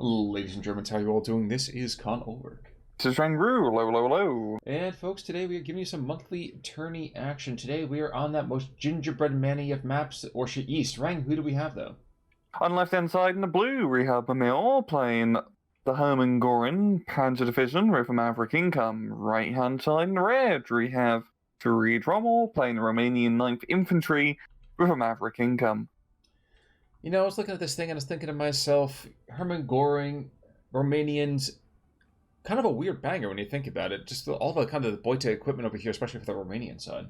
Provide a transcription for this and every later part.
Ladies and Germans, how are you all doing? This is Con Ulrich. This is Rangru, hello. And folks, today we are giving you some monthly tourney action. Today we are on that most gingerbread manny of maps, Orsha East. Rang, who do we have though? On the left-hand side in the blue, we have Mimile playing the Hermann Goring Panzer Division with a Maverick income. Right-hand side in the red, we have Farid playing the Romanian 9th Infantrie with a Maverick income. You know, I was looking at this thing and I was thinking to myself, Hermann Goring, Romanians, kind of a weird banger when you think about it. Just all the kind of the Boita equipment over here, especially for the Romanian side.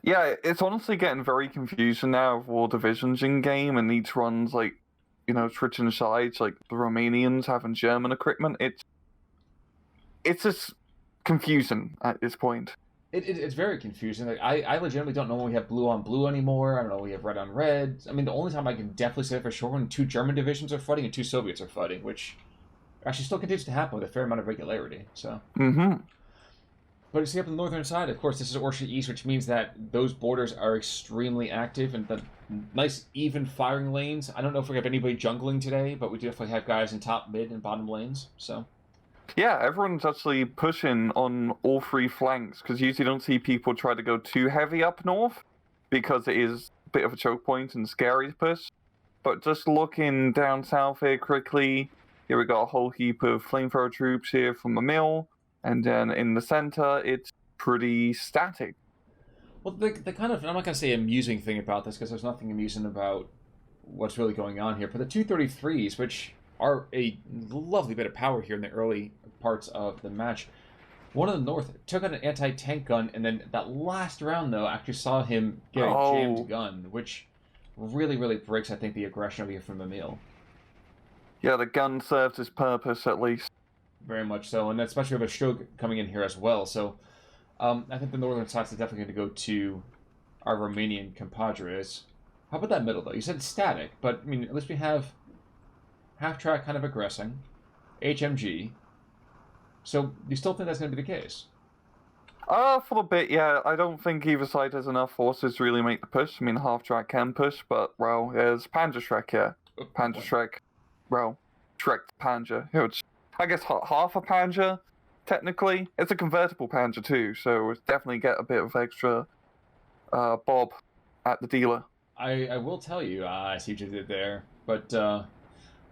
Yeah, it's honestly getting very confusing now with all divisions in game, and each one's like, switching sides, like the Romanians having German equipment. It's just confusing at this point. It's very confusing. Like I legitimately don't know when we have blue on blue anymore. I don't know when we have red on red. I mean, the only time I can definitely say for sure when two German divisions are fighting and two Soviets are fighting, which actually still continues to happen with a fair amount of regularity. So. Mm-hmm. But you see up on the northern side, of course, this is Orsha East, which means that those borders are extremely active and the nice even firing lanes. I don't know if we have anybody jungling today, but we definitely have guys in top, mid, and bottom lanes. So. Yeah, everyone's actually pushing on all three flanks, because usually you don't see people try to go too heavy up north, because it is a bit of a choke point and scary to push. But just looking down south here quickly, here we got a whole heap of flamethrower troops here from the mill, and then in the center, it's pretty static. Well, the kind of, I'm not going to say amusing thing about this, because there's nothing amusing about what's really going on here, but the 233s, which are a lovely bit of power here in the early parts of the match. One of the north took out an anti-tank gun, and then that last round, though, actually saw him get a jammed gun, which really, really breaks, I think, the aggression over here from Mimile. Yeah, the gun served its purpose, at least. Very much so, and especially with a Shug coming in here as well. So I think the northern side's definitely going to go to our Romanian compadres. How about that middle, though? You said static, but, I mean, at least we have half-track kind of aggressing, HMG. So you still think that's going to be the case? For a bit, yeah. I don't think either side has enough forces to really make the push. I mean, half-track can push, but, well, there's Panzerschreck here. Panzerschreck, well, Shrek Panzer. It's, I guess, half a Panzer, technically. It's a convertible Panzer, too, so it's definitely get a bit of extra bob at the dealer. I will tell you, I see what you did there, but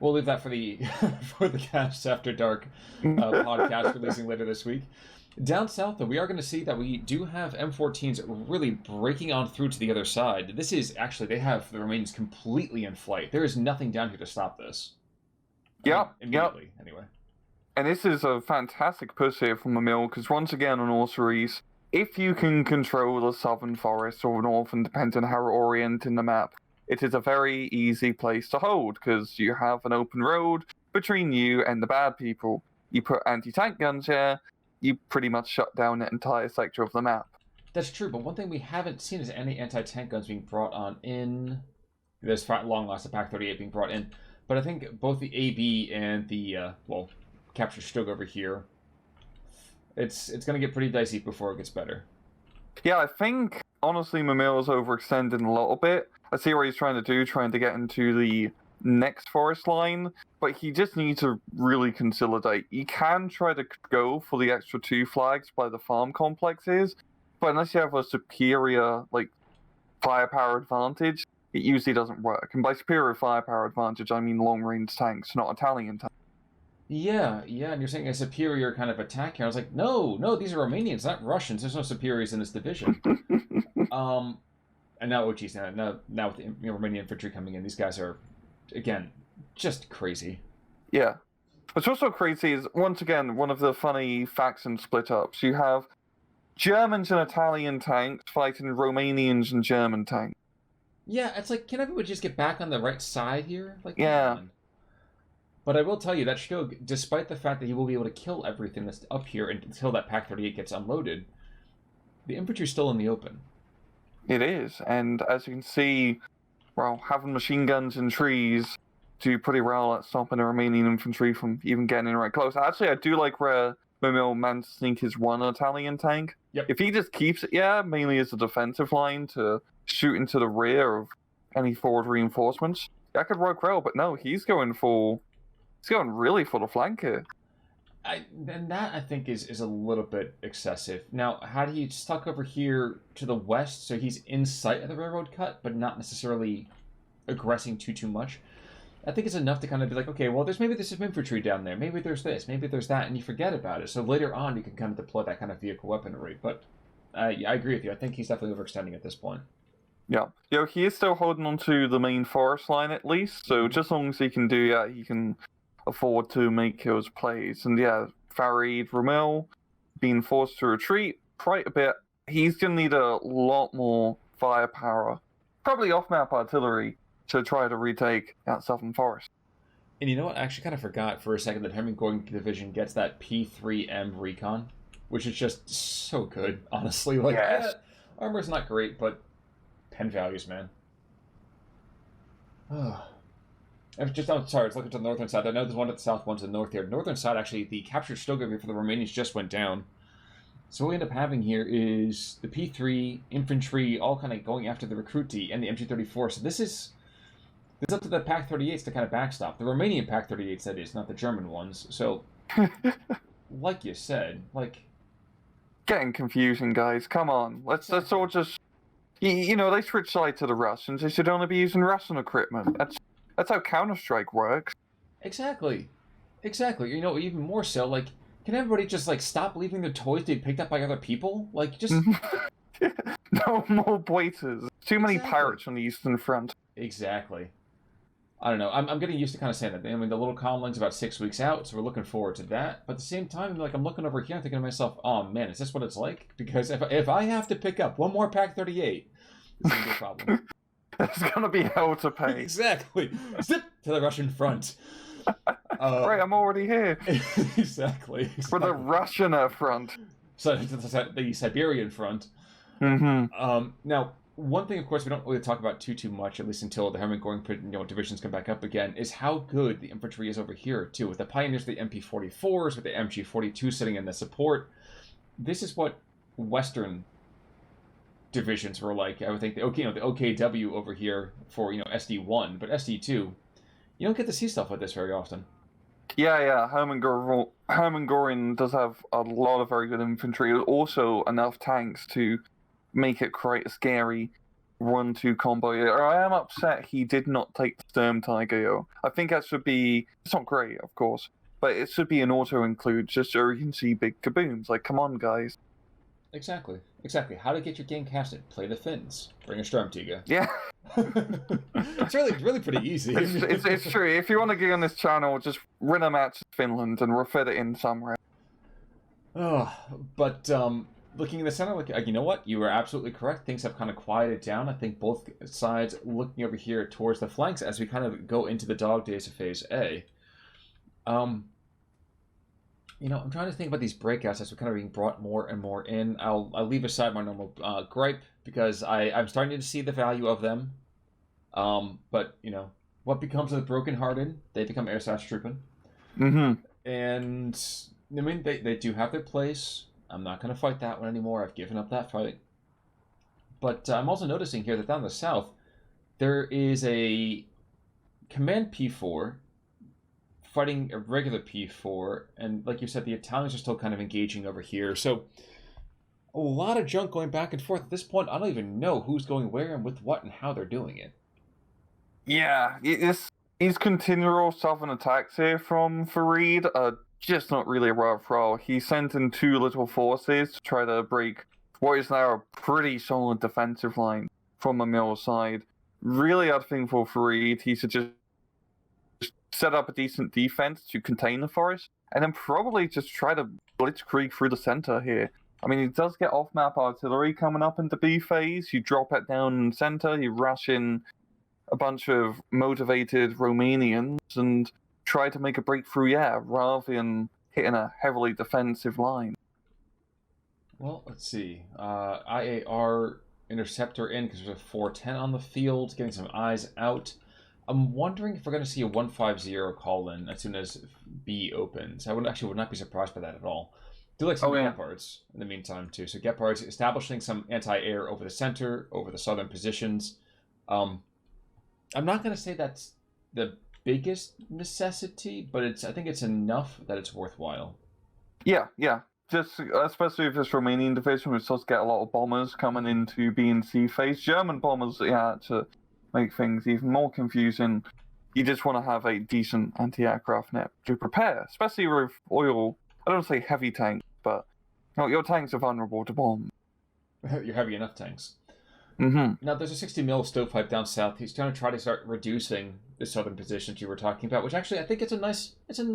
we'll leave that for the for the Cast After Dark podcast releasing later this week. Down south, though, we are going to see that we do have M14s really breaking on through to the other side. This is actually, they have the Romanians completely in flight. There is nothing down here to stop this. Immediately, anyway. And this is a fantastic push here from the mill, because once again on Orsha East, if you can control the southern forest or northern, depending on how you're orienting the map, it is a very easy place to hold, because you have an open road between you and the bad people. You put anti-tank guns here, you pretty much shut down the entire sector of the map. That's true, but one thing we haven't seen is any anti-tank guns being brought on in. There's long-lasted Pack 38 being brought in, but I think both the AB and the, Capture Stug over here, it's going to get pretty dicey before it gets better. Yeah, I think, honestly, Mimile is overextending a little bit. I see what he's trying to get into the next forest line, but he just needs to really consolidate. You can try to go for the extra 2 flags by the farm complexes, but unless you have a superior, firepower advantage, it usually doesn't work. And by superior firepower advantage, I mean long-range tanks, not Italian tanks. Yeah, and you're saying a superior kind of attack here. I was like, no, these are Romanians, not Russians. There's no superiors in this division. And now, geez, now with the Romanian infantry coming in, these guys are, again, just crazy. Yeah. What's also crazy is, once again, one of the funny faction split-ups. You have Germans and Italian tanks fighting Romanians and German tanks. Yeah, it's like, can everybody just get back on the right side here? Yeah. But I will tell you that Stug, despite the fact that he will be able to kill everything that's up here until that Pack 38 gets unloaded, the infantry's still in the open. It is, and as you can see, well, having machine guns in trees do pretty well at stopping the Romanian infantry from even getting in right close. Actually, I do like where Mimile managed to sneak his one Italian tank. Yep. If he just keeps it, mainly as a defensive line to shoot into the rear of any forward reinforcements, that could work well, but no, he's going for He's going really for the flank here. And that, I think, is a little bit excessive. Now, had he stuck over here to the west, so he's in sight of the railroad cut, but not necessarily aggressing too much, I think it's enough to kind of be like, okay, well, there's some infantry down there. Maybe there's this. Maybe there's that. And you forget about it. So later on, you can kind of deploy that kind of vehicle weaponry. But yeah, I agree with you. I think he's definitely overextending at this point. Yeah. He is still holding on to the main forest line at least. So just as long as he can do that, he can afford to make those plays. And yeah, Farid, Mimile being forced to retreat quite a bit. He's going to need a lot more firepower. Probably off-map artillery to try to retake that southern forest. And you know what? I actually kind of forgot for a second that Hermann Goring Division gets that P3M recon, which is just so good, honestly. Like, yes. Yeah, armor's not great, but pen values, man. I'm sorry, it's looking to the northern side. I know there's one at the south, one to the north here. Northern side, actually, the captured Stogovia for the Romanians just went down. So what we end up having here is the P3 infantry all kind of going after the Recruti and the MG34. So this is up to the PaK-38s to kind of backstop. The Romanian PaK-38s, that is, not the German ones. So, like you said, like... Getting confusing, guys. Come on. Let's all just... You know, they switch side to the Russians. They should only be using Russian equipment. That's how Counter-Strike works. Exactly. You know, even more so, like, can everybody just, like, stop leaving their toys to be picked up by other people? Like, just... No more waiters. Too many pirates on the Eastern Front. Exactly. I don't know. I'm getting used to kind of saying that. I mean, the little column line's about 6 weeks out, so we're looking forward to that. But at the same time, like, I'm looking over here and thinking to myself, oh, man, is this what it's like? Because if I have to pick up one more PaK-38, it's going to be a problem. It's going to be hell to pay. Exactly. Zip to the Russian front. Right, I'm already here. Exactly. For the Russian front. So, the Siberian front. Mm-hmm. Now, one thing, of course, we don't really talk about too much, at least until the Hermann Goring divisions come back up again, is how good the infantry is over here, too. With the pioneers, the MP-44s, with the MG-42 sitting in the support. This is what Western divisions were like. I would think the OKW over here for SD1, but SD2, you don't get to see stuff like this very often. Yeah. Hermann Goring does have a lot of very good infantry. Also enough tanks to make it quite a scary 1-2 combo. I am upset he did not take the Sturm Tiger. I think that should be... It's not great, of course, but it should be an auto-include just so you can see big kabooms. Like, come on, guys. Exactly. How to get your game casted. Play the Finns. Bring a Sturmtiger. Yeah. It's really pretty easy. It's true. If you want to get on this channel, just win a match in Finland and we'll fit it in somewhere. But looking in the center, like, you know what? You were absolutely correct. Things have kind of quieted down. I think both sides looking over here towards the flanks as we kind of go into the dog days of Phase A. I'm trying to think about these breakouts as we're kind of being brought more and more in. I'll leave aside my normal gripe because I'm starting to see the value of them. But, what becomes of the brokenhearted? They become air slash trooping. Mm-hmm. And, I mean, they do have their place. I'm not going to fight that one anymore. I've given up that fight. But I'm also noticing here that down the south, there is a command P4 fighting a regular P4, and like you said, the Italians are still kind of engaging over here. So a lot of junk going back and forth. At this point, I don't even know who's going where and with what and how they're doing it. Yeah, these continual southern attacks here from Farid are just not really worthwhile. He sent in 2 little forces to try to break what is now a pretty solid defensive line from Mimile's side. Really odd thing for Farid. He should just set up a decent defense to contain the forest, and then probably just try to blitzkrieg through the center here. I mean, he does get off-map artillery coming up into B phase. You drop it down in center, you rush in a bunch of motivated Romanians and try to make a breakthrough, rather than hitting a heavily defensive line. Well, let's see. IAR interceptor in because there's a 410 on the field, getting some eyes out. I'm wondering if we're going to see a 150 call-in as soon as B opens. I would not be surprised by that at all. Do like some Gepards in the meantime, too. So Gepards establishing some anti-air over the center, over the southern positions. I'm not going to say that's the biggest necessity, but I think it's enough that it's worthwhile. Yeah. Just especially if it's Romanian division, which does get a lot of bombers coming into B and C phase. German bombers, to make things even more confusing. You just want to have a decent anti-aircraft net to prepare, especially with oil. I don't say heavy tanks, but your tanks are vulnerable to bombs. You're heavy enough tanks. Mm-hmm. Now, there's a 60 mil stovepipe down south. He's going to try to start reducing the southern positions you were talking about, which actually I think it's a nice. I'm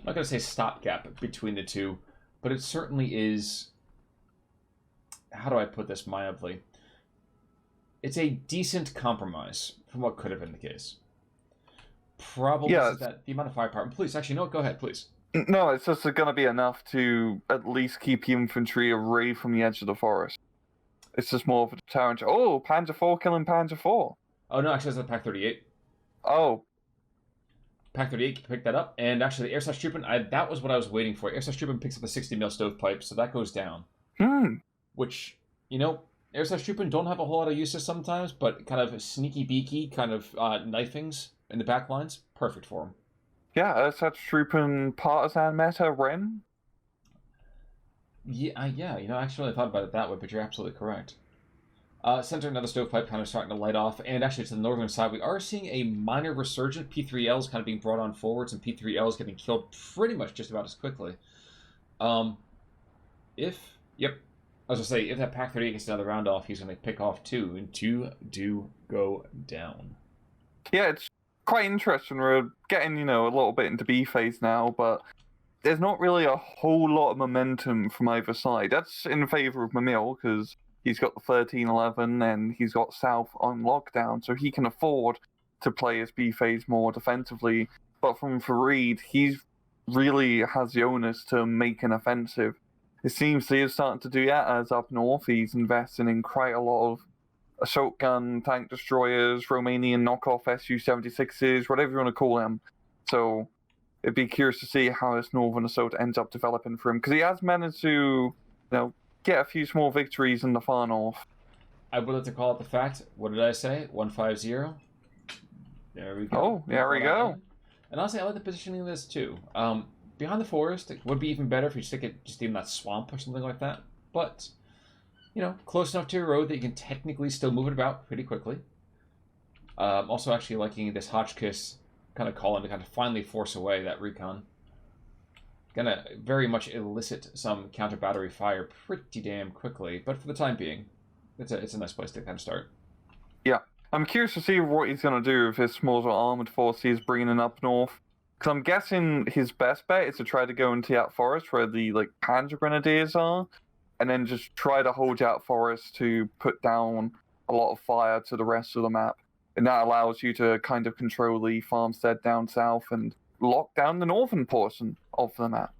not going to say stopgap between the two, but it certainly is. How do I put this mildly? It's a decent compromise from what could have been the case. Probably is that the amount of firepower. Please, actually, no, go ahead, please. No, it's just going to be enough to at least keep the infantry away from the edge of the forest. It's just more of a deterrent. Oh, Panzer IV killing Panzer IV. Oh, no, actually, that's a Pack 38. Oh. Pack 38 picked that up, and actually, the Airslash that was what I was waiting for. Airslash picks up the 60 mil stovepipe, so that goes down. Which, Airslash don't have a whole lot of uses sometimes, but kind of sneaky beaky, kind of knifings in the back lines, perfect for them. Yeah, Airslash partisan meta Ren. Yeah, actually I thought about it that way, but you're absolutely correct. Center, another stovepipe kind of starting to light off, and actually to the northern side, we are seeing a minor resurgence. P3Ls kind of being brought on forwards, and P3Ls getting killed pretty much just about as quickly. If that Pack 38 gets another round off, he's going to pick off 2, and 2 do go down. Yeah, it's quite interesting. We're getting, a little bit into B phase now, but there's not really a whole lot of momentum from either side. That's in favor of Mimile, because he's got the 1311 and he's got South on lockdown, so he can afford to play his B phase more defensively. But from Farid, he really has the onus to make an offensive. It seems he is starting to do that, as up north he's investing in quite a lot of assault gun, tank destroyers, Romanian knockoff Su-76s, whatever you want to call them. So it'd be curious to see how this northern assault ends up developing for him, because he has managed to, get a few small victories in the far north. I would like to call it the fact. What did I say? 150. There we go. Oh, there we go. And honestly, I like the positioning of this too. Behind the forest, it would be even better if you stick it just in that swamp or something like that. But, close enough to a road that you can technically still move it about pretty quickly. Also, actually liking this Hotchkiss kind of call in to kind of finally force away that recon. Gonna very much elicit some counter battery fire pretty damn quickly, but for the time being, it's a nice place to kind of start. Yeah, I'm curious to see what he's gonna do with his smaller armored force he's bringing up north. Because I'm guessing his best bet is to try to go into that forest where the Panzer Grenadiers are, and then just try to hold that forest to put down a lot of fire to the rest of the map, and that allows you to kind of control the farmstead down south and lock down the northern portion of the map.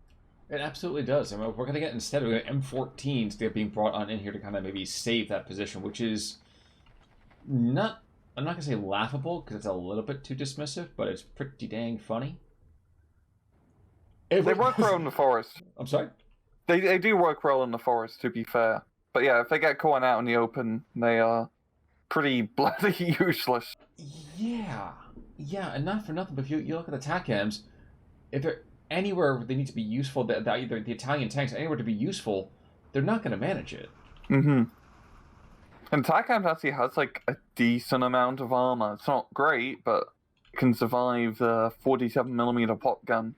It absolutely does. I mean, we're going to get instead of M14s that are being brought on in here to kind of maybe save that position, which is not, I'm not going to say laughable because it's a little bit too dismissive, but it's pretty dang funny. They work well in the forest. I'm sorry? They do work well in the forest, to be fair. But yeah, if they get caught out in the open, they are pretty bloody useless. Yeah, and not for nothing, but if you look at the TACAMs, if they're anywhere where they need to be useful, either the Italian tanks, anywhere to be useful, they're not going to manage it. Mm-hmm. And TACAMs actually has a decent amount of armor. It's not great, but it can survive the 47mm pop gun.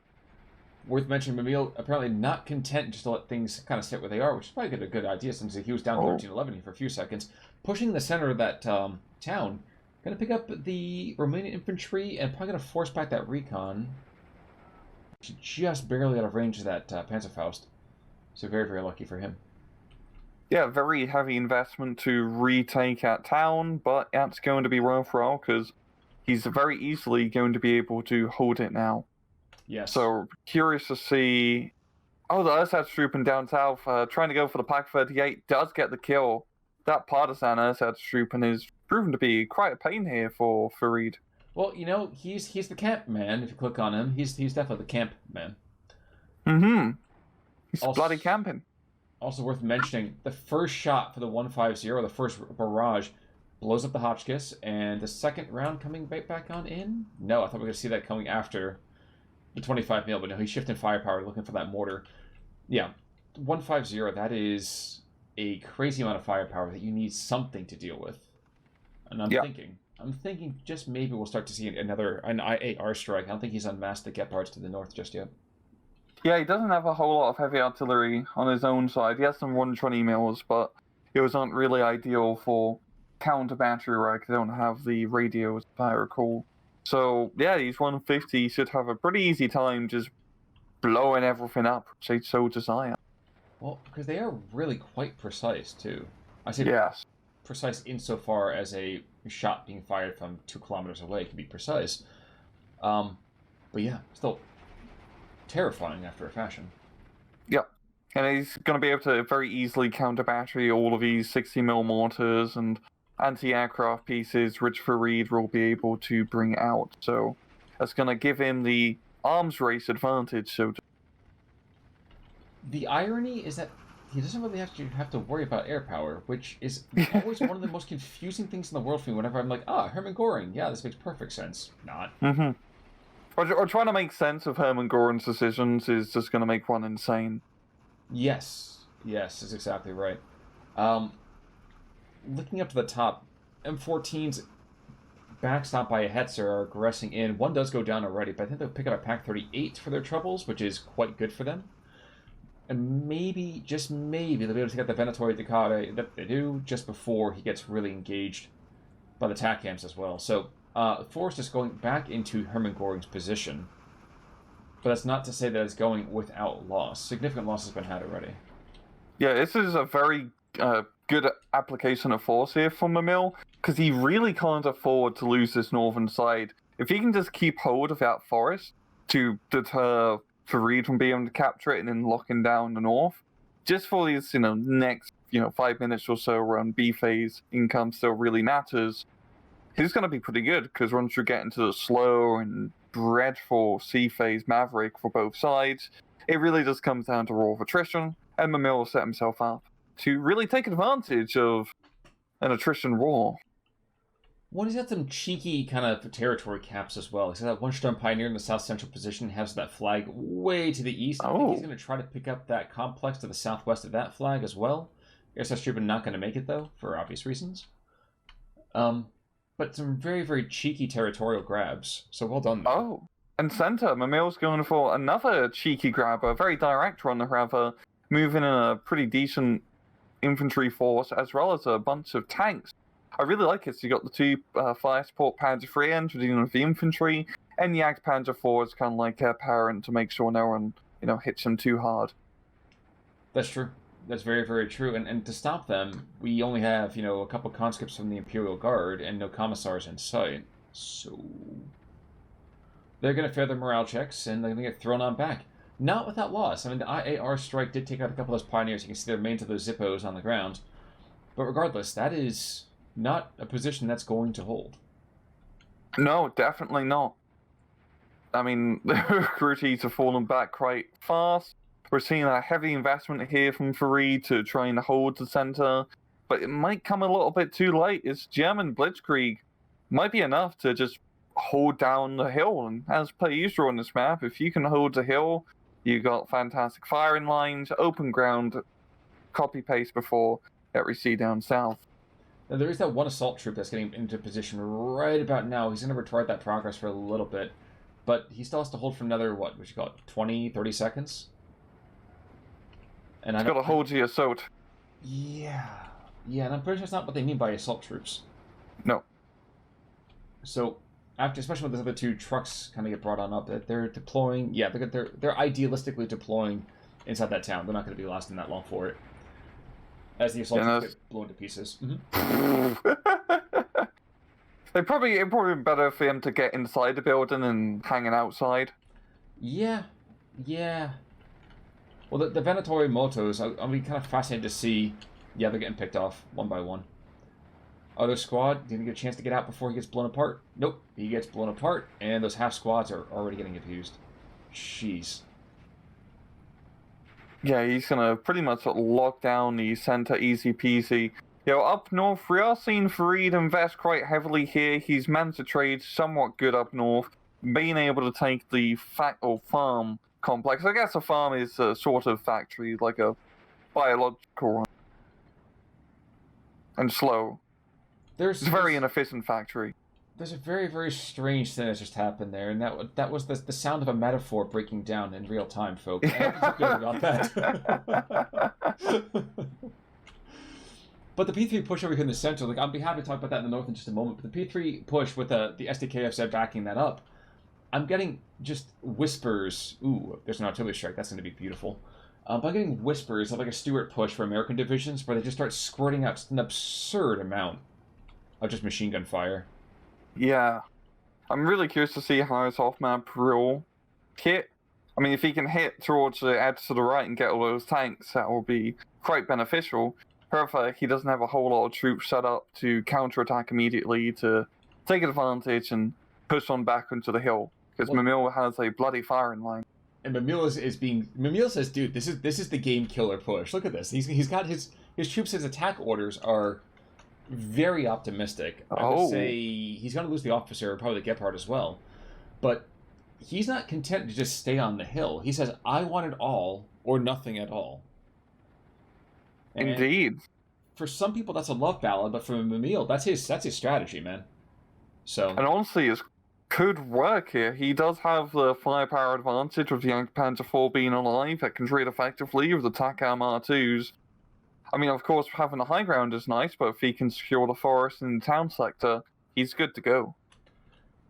Worth mentioning, Mimile apparently not content just to let things kind of sit where they are, which is probably a good idea since he was down 13-11 for a few seconds. Pushing the center of that town, going to pick up the Romanian infantry and probably going to force back that recon. Just barely out of range of that Panzerfaust. So very, very lucky for him. Yeah, very heavy investment to retake that town, but that's going to be worthwhile because he's very easily going to be able to hold it now. Yes. So curious to see. Oh, the Ersatz trooping down south, trying to go for the Pack 38, does get the kill. That partisan Ersatz trooping is proven to be quite a pain here for Farid. Well, he's the camp man. If you click on him, he's definitely the camp man. Mm-hmm. He's bloody camping. Also worth mentioning, the first shot for the 150, the first barrage, blows up the Hotchkiss, and the second round coming back on in? No, I thought we were going to see that coming after the 25 mil, but no, he's shifting firepower, looking for that mortar. Yeah, 150, that is a crazy amount of firepower that you need something to deal with. And I'm thinking just maybe we'll start to see an IAR strike. I don't think he's unmasked the Gepards to the north just yet. Yeah, he doesn't have a whole lot of heavy artillery on his own side. He has some 120 mils, but those aren't really ideal for counter battery, right? They don't have the radios, if I recall. So, yeah, these 150 should have a pretty easy time just blowing everything up, which they so desire. Well, because they are really quite precise, too. I say yes. Precise insofar as a shot being fired from 2 kilometers away can be precise. But yeah, still terrifying after a fashion. Yep. And he's going to be able to very easily counter battery all of these 60 mil mortars and anti-aircraft pieces, which Farid will be able to bring out. So that's going to give him the arms race advantage. So the irony is that he doesn't really have to worry about air power, which is always one of the most confusing things in the world for me. Whenever I'm like, Hermann Goring, yeah, this makes perfect sense. Not. Mm-hmm. Or trying to make sense of Hermann Goring's decisions is just going to make one insane. Yes, that's exactly right. Looking up to the top, M14's backstopped by a Hetzer are aggressing in. One does go down already, but I think they'll pick up a Pack 38 for their troubles, which is quite good for them. And maybe, just maybe, they'll be able to get the Venatori Ducati that they do just before he gets really engaged by the TACAMs as well. So, Forrest is going back into Hermann Goring's position. But that's not to say that it's going without loss. Significant loss has been had already. Yeah, this is a very good application of force here from Mimile, because he really can't afford to lose this northern side. If he can just keep hold of that forest to deter Farid from being able to capture it and then locking down the north, just for these, next, 5 minutes or so around B phase, income still really matters. He's going to be pretty good, because once you get into the slow and dreadful C phase Maverick for both sides, it really just comes down to raw attrition, and Mimile will set himself up to really take advantage of an attrition war. Well, he's got some cheeky kind of territory caps as well. He's got that one-star Pioneer in the south central position, has that flag way to the east. I think he's going to try to pick up that complex to the southwest of that flag as well. SS Trooper not going to make it, though, for obvious reasons. But some very, very cheeky territorial grabs, so well done there. Oh, and center, Mimile's going for another cheeky grab, a very direct one, rather, moving in a pretty decent infantry force, as well as a bunch of tanks. I really like it. So you got the 2 fire support Panzer III engines dealing with the infantry, and the Jagd Panzer IV is kind of like a parent to make sure no one, hits them too hard. That's true. That's very, very true. And to stop them, we only have, a couple conscripts from the Imperial Guard and no commissars in sight. So they're going to fail their morale checks, and they're going to get thrown on back. Not without loss. I mean, the IAR strike did take out a couple of those Pioneers. You can see their remains of those Zippos on the ground. But regardless, that is not a position that's going to hold. No, definitely not. I mean, the recruities have fallen back quite fast. We're seeing a heavy investment here from Farid to trying to hold the center, but it might come a little bit too late. It's German blitzkrieg. Might be enough to just hold down the hill, and as per usual on this map, if you can hold the hill, you got fantastic firing lines, open ground, copy-paste before that we see down south. Now, there is that one assault troop that's getting into position right about now. He's going to retard that progress for a little bit, but he still has to hold for another, what you call it, 20, 30 seconds? And He's got to hold the assault. Yeah, and I'm pretty sure that's not what they mean by assault troops. No. So, especially when those other 2 trucks kind of get brought on up, that they're deploying, they're idealistically deploying inside that town. They're not going to be lasting that long for it. As the assault troops get blown to pieces. Mm-hmm. It'd probably be better for him to get inside the building and hanging outside. Yeah. Well, the Venatori motos, I'll be kind of fascinated to see. Yeah, they're getting picked off one by one. Other squad didn't get a chance to get out before he gets blown apart. Nope, he gets blown apart, and those half squads are already getting abused. Jeez. Yeah, he's gonna pretty much lock down the center easy peasy. Up north, we are seeing Farid invest quite heavily here. He's managed to trade somewhat good up north, being able to take the farm complex. I guess a farm is a sort of factory, like a biological one. And slow. It's a very inefficient factory. There's a very, very strange thing that just happened there, and that was the sound of a metaphor breaking down in real time, folks. I don't feel about that. But the P3 push over here in the center, like I'll be happy to talk about that in the north in just a moment, but the P3 push with the SDKFZ backing that up, I'm getting just whispers. Ooh, there's an artillery strike. That's going to be beautiful. But I'm getting whispers of like a Stuart push for American divisions where they just start squirting out just an absurd amount of just machine gun fire. Yeah. I'm really curious to see how his off-map will hit. I mean, if he can hit towards the edge to the right and get all those tanks, that will be quite beneficial. However, he doesn't have a whole lot of troops set up to counterattack immediately to take advantage and push on back into the hill. Because Mimile has a bloody firing line. And Mimile Mimile says, dude, this is the game killer push. Look at this. He's got his troops, his attack orders are very optimistic. I would say he's going to lose the officer, probably the Gepard as well. But he's not content to just stay on the hill. He says, I want it all or nothing at all. And indeed. For some people, that's a love ballad, but for Mimile, that's his strategy, man. So. And honestly, it could work here. He does have the firepower advantage with the Panzer IV being alive that can trade effectively with the TACAM R2s. I mean, of course, having the high ground is nice, but if he can secure the forest and the town sector, he's good to go.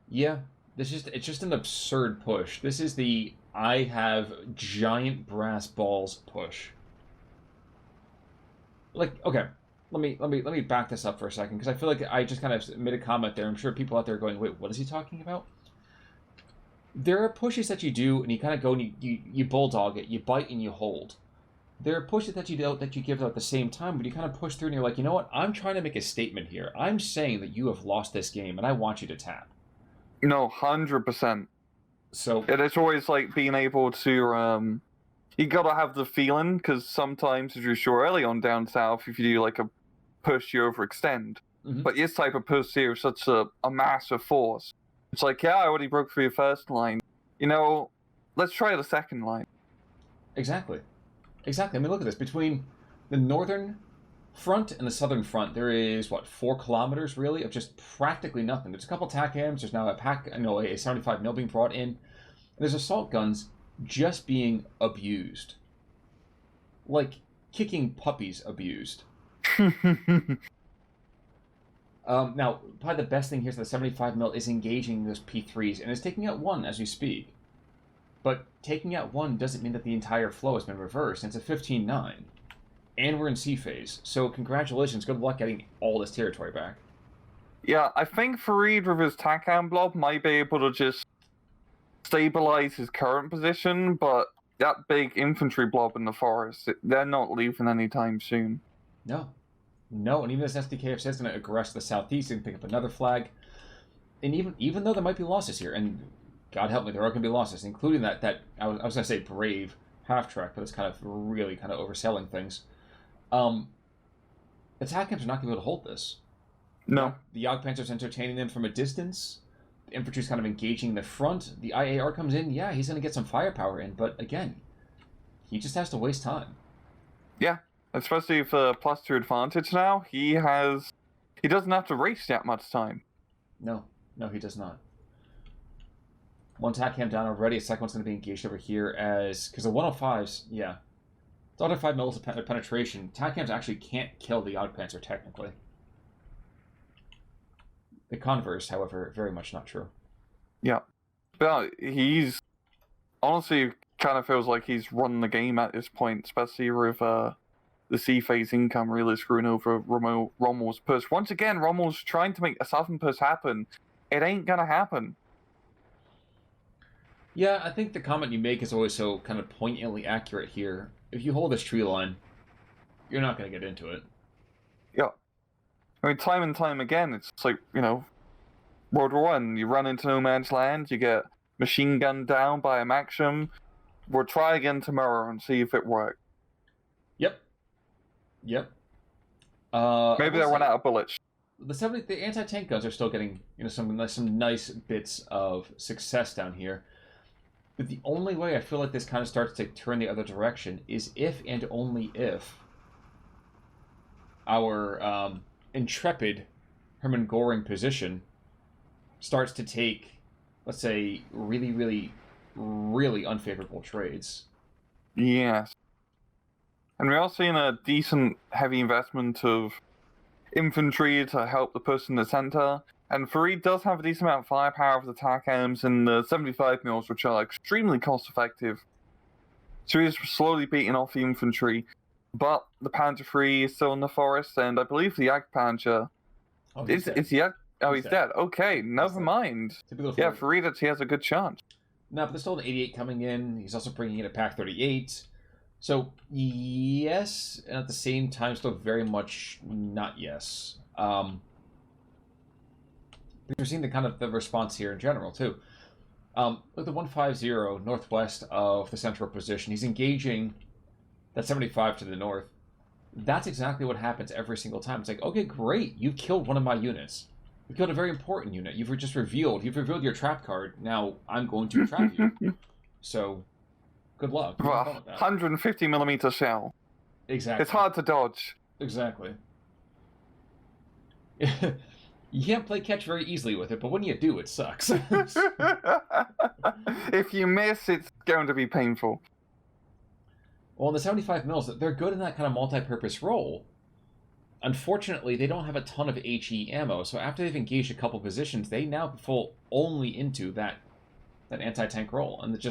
Yeah, it's just an absurd push. This is the I have giant brass balls push. Like, okay, let me back this up for a second, because I feel like I just kind of made a comment there. I'm sure people out there are going, wait, what is he talking about? There are pushes that you do, and you kind of go and you bulldog it, you bite and you hold. There are pushes that you give at the same time, but you kind of push through and you're like, you know what? I'm trying to make a statement here. I'm saying that you have lost this game, and I want you to tap. No, 100%. So it is always like being able to you gotta have the feeling, because sometimes, as you saw early on down south, if you do like a push, you overextend. Mm-hmm. But this type of push here is such a massive force. It's like, yeah, I already broke through your first line. Let's try the second line. Exactly. I mean, look at this. Between the northern front and the southern front, there is, 4 kilometers, really, of just practically nothing. There's a couple TACAMs. There's now a 75mm being brought in. There's assault guns just being abused. Like kicking puppies abused. Now, probably the best thing here is that the 75mm is engaging those P3s, and it's taking out one as we speak. But taking out one doesn't mean that the entire flow has been reversed. It's a 15-9. And we're in C phase. So congratulations. Good luck getting all this territory back. Yeah, I think Farid with his TACAM blob might be able to just stabilize his current position, but that big infantry blob in the forest, they're not leaving anytime soon. No, and even this SDKFZ is going to aggress the southeast and pick up another flag. And even though there might be losses here, and God help me, there are going to be losses, including that I was going to say brave half-track, but it's kind of really kind of overselling things. The TACAMs are not going to be able to hold this. No. The Jagdpanzer's entertaining them from a distance. The infantry's kind of engaging the front. The IAR comes in. Yeah, he's going to get some firepower in, but again, he just has to waste time. Yeah, especially with a +2 advantage now. He doesn't have to race that much time. No, he does not. One TACAM down already. A second one's going to be engaged over here because the 105s, yeah. It's under 5 mils of penetration. TACAMs actually can't kill the Jagdpanzer technically. The converse, however, very much not true. Yeah. But he's honestly kind of feels like he's running the game at this point, especially with the C-phase income really screwing over Rommel's push. Once again, Rommel's trying to make a southern push happen. It ain't gonna happen. Yeah, I think the comment you make is always so kind of poignantly accurate here. If you hold this tree line, you're not going to get into it. Yeah. I mean, time and time again, it's like, World War I, you run into no man's land, you get machine gunned down by a Maxim. We'll try again tomorrow and see if it works. Yep. Maybe they run out of bullets. The anti-tank guns are still getting some nice bits of success down here. But the only way I feel like this kind of starts to turn the other direction is if and only if our intrepid Hermann Goring position starts to take, let's say, really, really, really unfavorable trades. Yes. And we are seeing a decent heavy investment of infantry to help the push in the center. And Farid does have a decent amount of firepower with attack arms and the 75 mils, which are extremely cost effective. So he's slowly beating off the infantry. But the Panzer III is still in the forest, and I believe the Jagdpanzer... Is he... Oh, he's dead. Okay, never mind. Yeah, Farid, he has a good chance. No, but there's still an 88 coming in. He's also bringing in a Pack 38. So, yes, and at the same time, still very much not yes. We're seeing the response here in general, too. With the 150 northwest of the central position, he's engaging that 75 to the north. That's exactly what happens every single time. It's like, okay, great, you've killed one of my units. You killed a very important unit. You've revealed your trap card. Now I'm going to trap you. So, good luck. 150mm shell. Exactly. It's hard to dodge. Exactly. You can't play catch very easily with it, but when you do, it sucks. If you miss, it's going to be painful. Well, in the 75 mils, they're good in that kind of multi-purpose role. Unfortunately, they don't have a ton of HE ammo, so after they've engaged a couple positions, they now fall only into that anti-tank role. And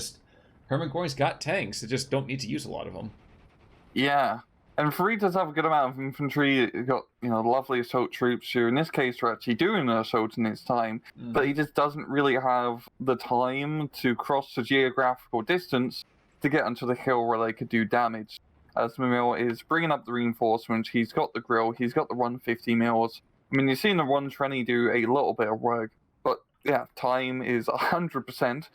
Hermann Goring's got tanks, they just don't need to use a lot of them. Yeah. And Farid does have a good amount of infantry. He's got, lovely assault troops who, in this case, are actually doing an assault in its time. But he just doesn't really have the time to cross the geographical distance to get onto the hill where they could do damage. As Mimile is bringing up the reinforcements, he's got the grill, he's got the 150 mils. I mean, you've seen the one Tourney do a little bit of work, but yeah, time is 100%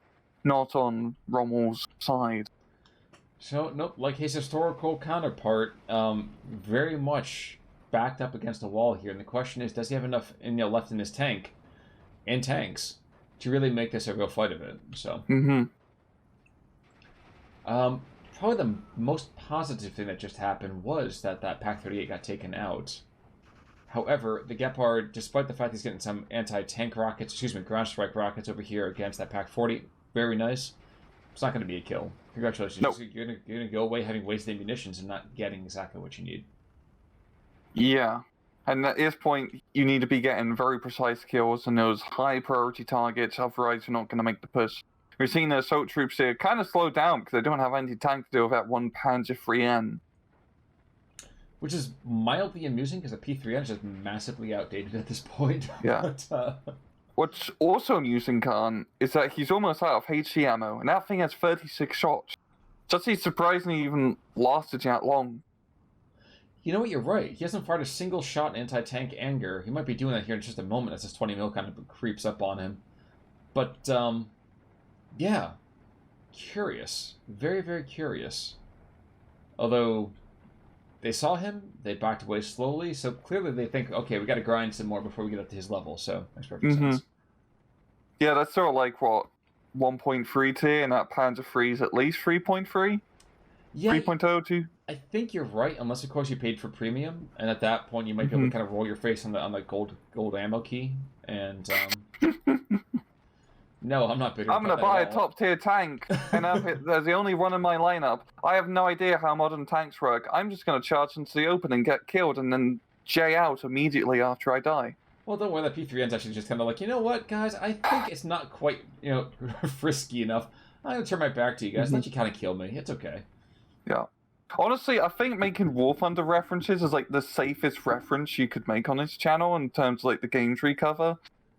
not on Rommel's side. So, nope, like his historical counterpart, very much backed up against the wall here. And the question is, does he have enough left in his tank and tanks to really make this a real fight of it? So, probably the most positive thing that just happened was that Pack 38 got taken out. However, the Gepard, despite the fact he's getting some anti-tank rockets, ground strike rockets over here against that Pack 40, very nice. It's not going to be a kill. Congratulations. Nope. You're going to go away having wasted munitions and not getting exactly what you need. Yeah. And at this point, you need to be getting very precise kills on those high priority targets, otherwise you're not going to make the push. We're seeing the assault troops here kind of slow down because they don't have anti-tank to deal with that one Panzer IIIN. Which is mildly amusing because the P3N is just massively outdated at this point. Yeah. What's also amusing, Khan, is that he's almost out of HE ammo, and that thing has 36 shots. Just he's surprisingly even lasted that long. You know what, you're right. He hasn't fired a single shot in anti-tank anger. He might be doing that here in just a moment as this 20 mil kind of creeps up on him. But, yeah. Curious. Very, very curious. Although, they saw him, they backed away slowly, so clearly they think, okay, we gotta grind some more before we get up to his level, so makes perfect sense. Yeah, that's sort of like, 1.3 tier, and that Panzer III is at least 3.3? Yeah, 3.02? I think you're right, unless of course you paid for premium, and at that point you might be able to kind of roll your face on the gold ammo key, and no, I'm not bitter. I'm gonna buy a top tier tank, and there's the only one in my lineup. I have no idea how modern tanks work. I'm just gonna charge into the open and get killed, and then J out immediately after I die. Well, don't worry, that P3N's actually just kind of like, you know what, guys, I think it's not quite, frisky enough. I'm gonna turn my back to you guys, let you kind of kill me. It's okay. Yeah. Honestly, I think making War Thunder references is the safest reference you could make on this channel in terms of the game tree cover.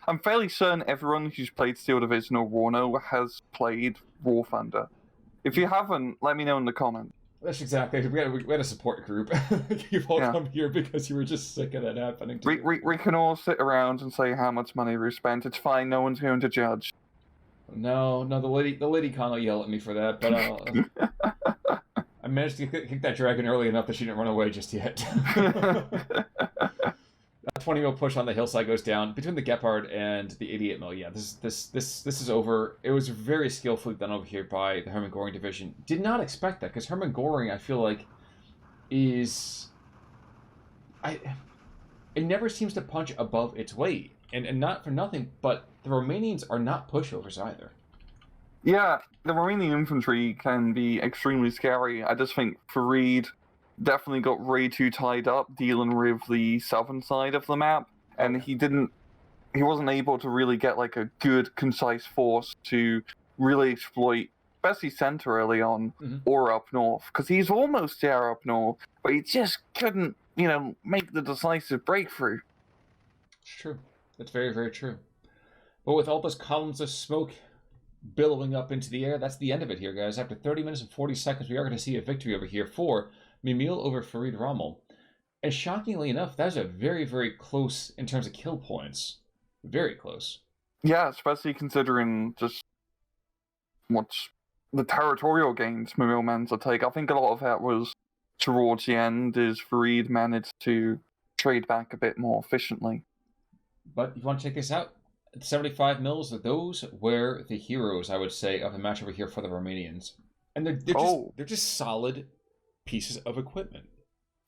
I'm fairly certain everyone who's played Steel Division or Warno has played War Thunder. If you haven't, let me know in the comments. That's exactly. We had a support group. You've all come here because you were just sick of that happening to you. We can all sit around and say how much money we spent. It's fine. No one's going to judge. No, the lady con will yell at me for that, but I managed to kick that dragon early enough that she didn't run away just yet. 20 mil push on the hillside goes down between the Gepard and the 88 mil. Yeah, this is over. It was very skillfully done over here by the Hermann Goring division. Did not expect that because Hermann Goring, I feel like, is it never seems to punch above its weight, and not for nothing, but the Romanians are not pushovers either. Yeah, the Romanian infantry can be extremely scary. I just think Farid definitely got way too tied up dealing with the southern side of the map, and he wasn't able to really get like a good, concise force to really exploit, especially center early on, or up north, because he's almost there up north, but he just couldn't, make the decisive breakthrough. It's true. That's very, very true. But with all those columns of smoke billowing up into the air, that's the end of it here, guys. After 30 minutes and 40 seconds, we are going to see a victory over here for Mimile over Farid Rommel. And shockingly enough, that was a very, very close in terms of kill points. Very close. Yeah, especially considering just what's the territorial gains Mimile managed to take. I think a lot of that was towards the end as Farid managed to trade back a bit more efficiently. But you want to check this out? 75 mils, those were the heroes, I would say, of the match over here for the Romanians. And they're just solid pieces of equipment.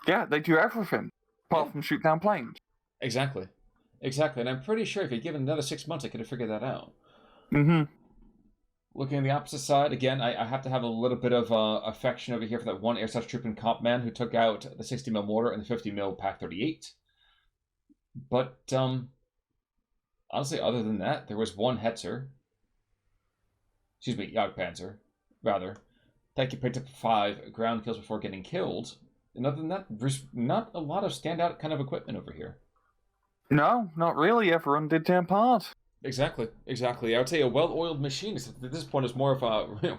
Yeah, they do everything, apart from shoot down planes. Exactly. And I'm pretty sure if you'd given another 6 months, I could have figured that out. Looking on the opposite side, again, I have to have a little bit of affection over here for that one air such troop and comp man who took out the 60 mil mortar and the 50 mil Pak 38. But, honestly, other than that, there was one Hetzer. Excuse me, Jagdpanzer, rather. Thank you, picked up 5 ground kills before getting killed. And other than that, there's not a lot of standout kind of equipment over here. No, not really. Everyone did their part. Exactly. I would say a well-oiled machine. At this point, it's more of a,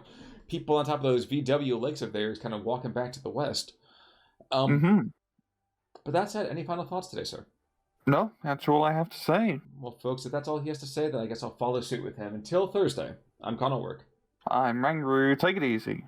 people on top of those VW lakes up there is kind of walking back to the west. But that said, any final thoughts today, sir? No, that's all I have to say. Well, folks, if that's all he has to say, then I guess I'll follow suit with him. Until Thursday, I'm Connor Work. I'm Rangru. Take it easy.